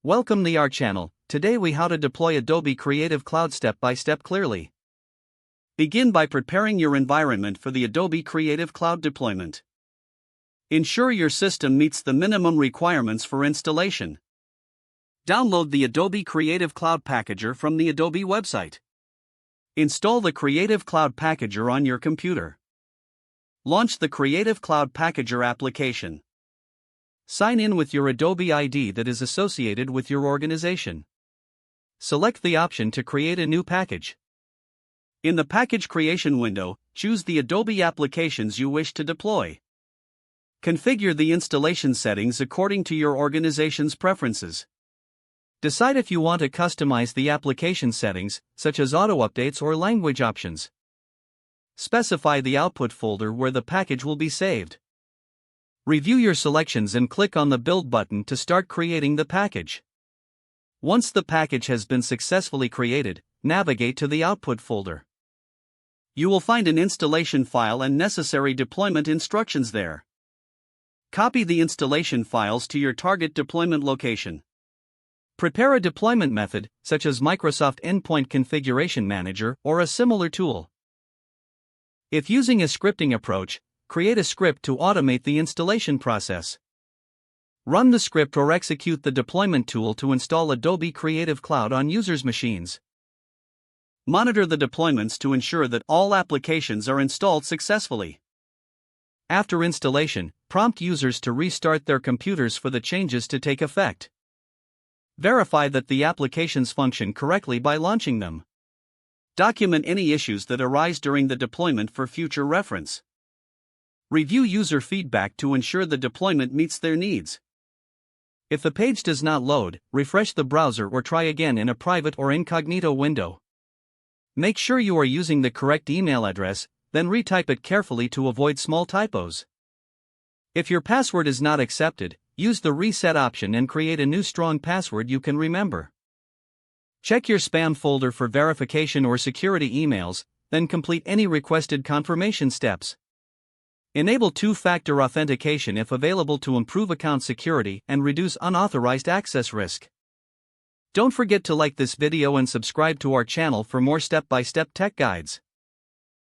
Welcome to our channel. Today we how to deploy Adobe Creative Cloud step by step clearly. Begin by preparing your environment for the Adobe Creative Cloud deployment. Ensure your system meets the minimum requirements for installation. Download the Adobe Creative Cloud Packager from the Adobe website. Install the Creative Cloud Packager on your computer. Launch the Creative Cloud Packager application. Sign in with your Adobe ID that is associated with your organization. Select the option to create a new package. In the package creation window, choose the Adobe applications you wish to deploy. Configure the installation settings according to your organization's preferences. Decide if you want to customize the application settings, such as auto updates or language options. Specify the output folder where the package will be saved. Review your selections and click on the Build button to start creating the package. Once the package has been successfully created, navigate to the Output folder. You will find an installation file and necessary deployment instructions there. Copy the installation files to your target deployment location. Prepare a deployment method, such as Microsoft Endpoint Configuration Manager or a similar tool. If using a scripting approach, create a script to automate the installation process. Run the script or execute the deployment tool to install Adobe Creative Cloud on users' machines. Monitor the deployments to ensure that all applications are installed successfully. After installation, prompt users to restart their computers for the changes to take effect. Verify that the applications function correctly by launching them. Document any issues that arise during the deployment for future reference. Review user feedback to ensure the deployment meets their needs. If the page does not load, refresh the browser or try again in a private or incognito window. Make sure you are using the correct email address, then retype it carefully to avoid small typos. If your password is not accepted, use the reset option and create a new strong password you can remember. Check your spam folder for verification or security emails, then complete any requested confirmation steps. Enable two-factor authentication if available to improve account security and reduce unauthorized access risk. Don't forget to like this video and subscribe to our channel for more step-by-step tech guides.